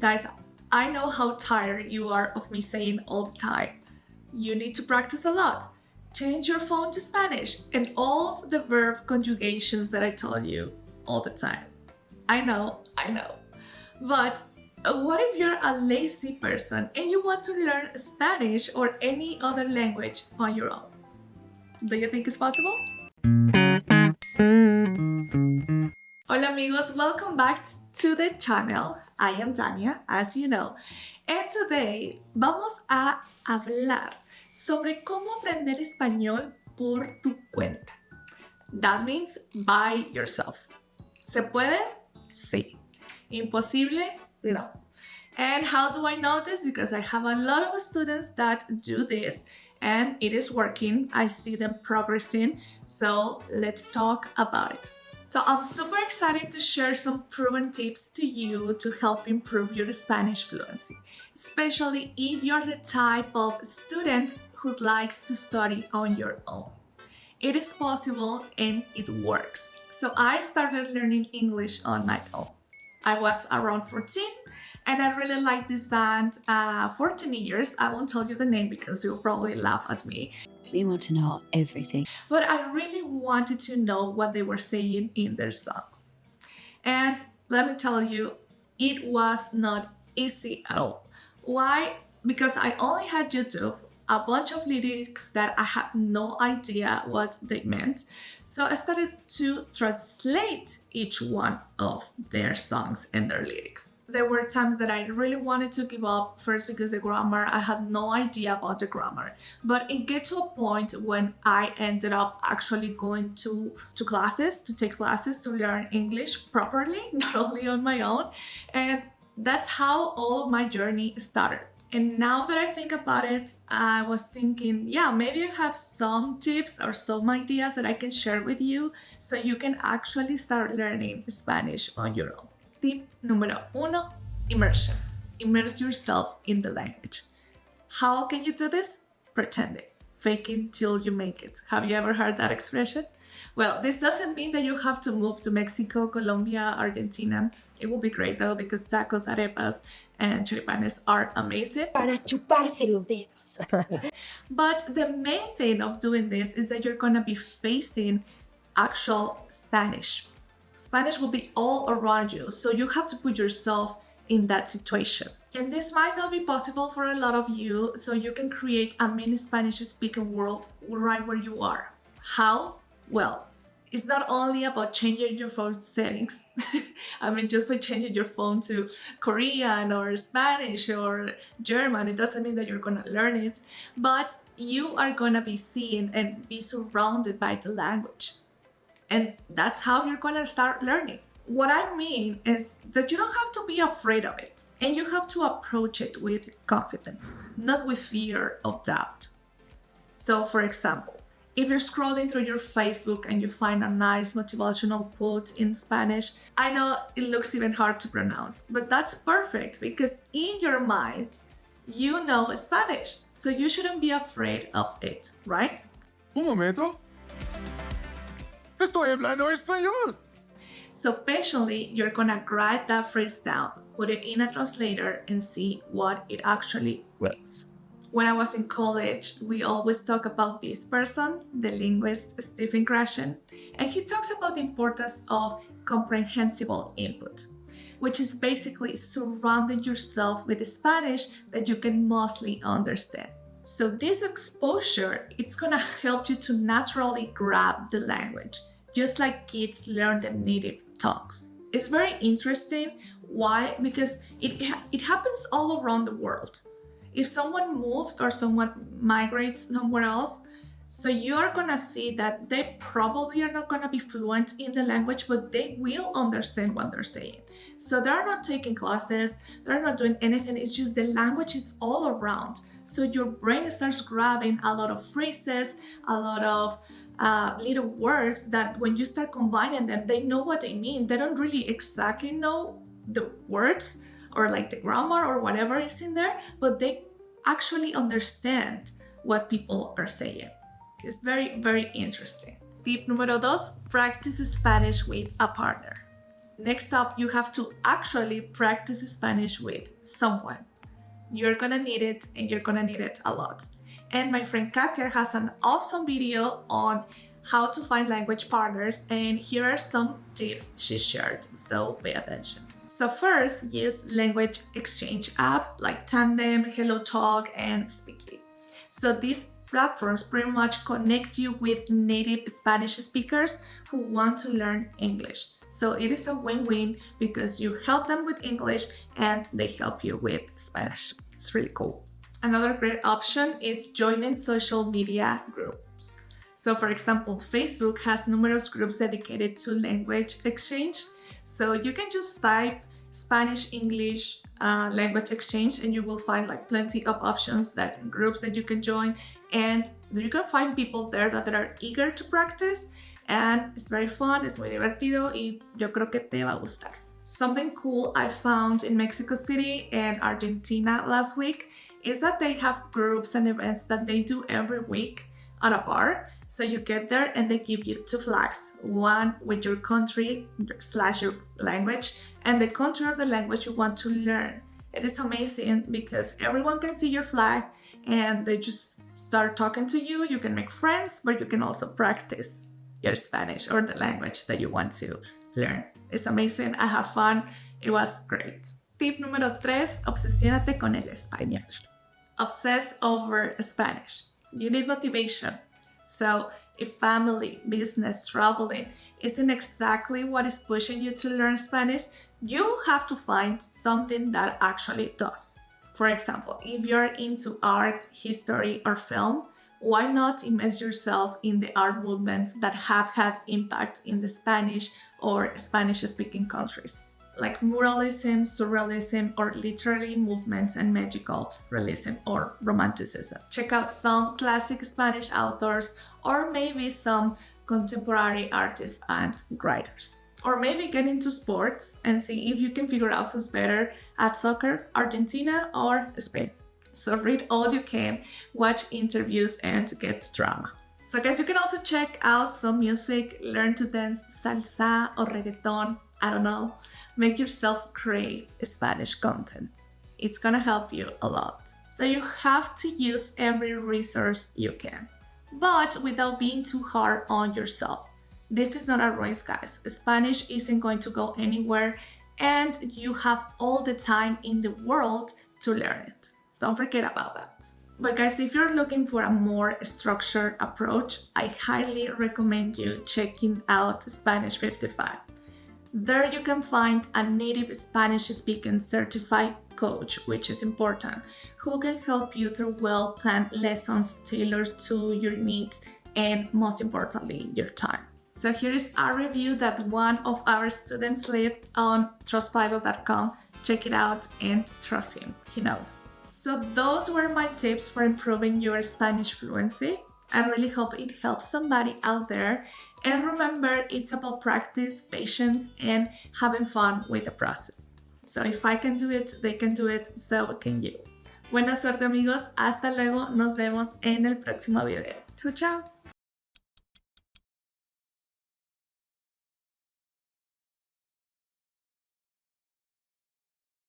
Guys, I know how tired you are of me saying all the time. You need to practice a lot. Change your phone to Spanish and all the verb conjugations that I told you all the time. I know. But what if you're a lazy person and you want to learn Spanish or any other language on your own? Do you think it's possible? Hola amigos, welcome back to the channel. I am Dania, as you know. And today vamos a hablar sobre cómo aprender español por tu cuenta. That means by yourself. ¿Se puede? Sí. ¿Imposible? No. And how do I know this? Because I have a lot of students that do this and it is working. I see them progressing. So let's talk about it. So I'm super excited to share some proven tips to you to help improve your Spanish fluency, especially if you're the type of student who likes to study on your own. It is possible and it works. So I started learning English on my own. I was around 14 and I really liked this band for 10 years. I won't tell you the name because you'll probably laugh at me. We want to know everything. But I really wanted to know what they were saying in their songs. And let me tell you, it was not easy at all. Why? Because I only had YouTube, a bunch of lyrics that I had no idea what they meant. So I started to translate each one of their songs and their lyrics. There were times that I really wanted to give up, first because the grammar, I had no idea about the grammar. But it get to a point when I ended up actually going to classes, to take classes to learn English properly, not only on my own. And that's how all of my journey started. And now that I think about it, I was thinking, yeah, maybe I have some tips or some ideas that I can share with you so you can actually start learning Spanish on your own. Tip número uno, immersion. Immerse yourself in the language. How can you do this? Pretending. Faking till you make it. Have you ever heard that expression? Well, this doesn't mean that you have to move to Mexico, Colombia, Argentina. It will be great though because tacos, arepas, and choripanes are amazing. Para chuparse los dedos. But the main thing of doing this is that you're gonna be facing actual Spanish. Spanish will be all around you, so you have to put yourself in that situation. And this might not be possible for a lot of you, so you can create a mini Spanish-speaking world right where you are. How? Well, it's not only about changing your phone settings. I mean, just by changing your phone to Korean or Spanish or German, it doesn't mean that you're gonna learn it, but you are gonna be seen and be surrounded by the language. And that's how you're gonna start learning. What I mean is that you don't have to be afraid of it, and you have to approach it with confidence, not with fear of doubt. So, for example, if you're scrolling through your Facebook and you find a nice motivational quote in Spanish, I know it looks even hard to pronounce, but that's perfect because in your mind, you know Spanish, so you shouldn't be afraid of it, right? Un momento. Estoy hablando español. So patiently, you're gonna write that phrase down, put it in a translator, and see what it actually means. When I was in college, we always talk about this person, the linguist Stephen Krashen, and he talks about the importance of comprehensible input, which is basically surrounding yourself with the Spanish that you can mostly understand. So this exposure, it's gonna help you to naturally grab the language, just like kids learn the native tongues. It's very interesting. Why? Because it happens all around the world. If someone moves or someone migrates somewhere else, so you're gonna see that they probably are not gonna be fluent in the language, but they will understand what they're saying. So they're not taking classes, they're not doing anything, it's just the language is all around. So your brain starts grabbing a lot of phrases, a lot of little words that when you start combining them, they know what they mean. They don't really exactly know the words or like the grammar or whatever is in there, but they actually understand what people are saying. It's very, very interesting. Tip número dos, practice Spanish with a partner. Next up, you have to actually practice Spanish with someone. You're gonna need it, and you're gonna need it a lot. And my friend Katia has an awesome video on how to find language partners, and here are some tips she shared, so pay attention. So first, use language exchange apps like Tandem, HelloTalk, and Speaky. So these platforms pretty much connect you with native Spanish speakers who want to learn English. So it is a win-win because you help them with English and they help you with Spanish. It's really cool. Another great option is joining social media groups. So for example, Facebook has numerous groups dedicated to language exchange. So you can just type Spanish, English, language exchange, and you will find like plenty of options that groups that you can join, and you can find people there that are eager to practice, and it's very fun, es muy divertido, y yo creo que te va a gustar. Something cool I found in Mexico City and Argentina last week is that they have groups and events that they do every week at a bar. So you get there and they give you 2 flags, one with your country / your language and the country of the language you want to learn. It is amazing because everyone can see your flag and they just start talking to you. You can make friends, but you can also practice your Spanish or the language that you want to learn. It's amazing. I have fun. It was great. Tip número 3, obsesiónate con el español. Obsess over Spanish. You need motivation. So if family, business, traveling isn't exactly what is pushing you to learn Spanish, you have to find something that actually does. For example, if you're into art, history, or film, why not immerse yourself in the art movements that have had impact in the Spanish or Spanish-speaking countries, like muralism, surrealism, or literary movements and magical realism or romanticism. Check out some classic Spanish authors or maybe some contemporary artists and writers. Or maybe get into sports and see if you can figure out who's better at soccer, Argentina or Spain. So read all you can, watch interviews, and get drama. So guys, you can also check out some music, learn to dance salsa or reggaeton, I don't know. Make yourself crave Spanish content. It's gonna help you a lot. So you have to use every resource you can, but without being too hard on yourself. This is not a race, guys. Spanish isn't going to go anywhere, and you have all the time in the world to learn it. Don't forget about that. But guys, if you're looking for a more structured approach, I highly recommend you checking out Spanish 55. There you can find a native Spanish-speaking certified coach, which is important, who can help you through well-planned lessons tailored to your needs and, most importantly, your time. So here is a review that one of our students left on trustbible.com. Check it out and trust him, he knows. So those were my tips for improving your Spanish fluency. I really hope it helps somebody out there. And remember, it's about practice, patience, and having fun with the process. So if I can do it, they can do it, so can you. Buena suerte, amigos. Hasta luego. Nos vemos en el próximo video. Chao, chao.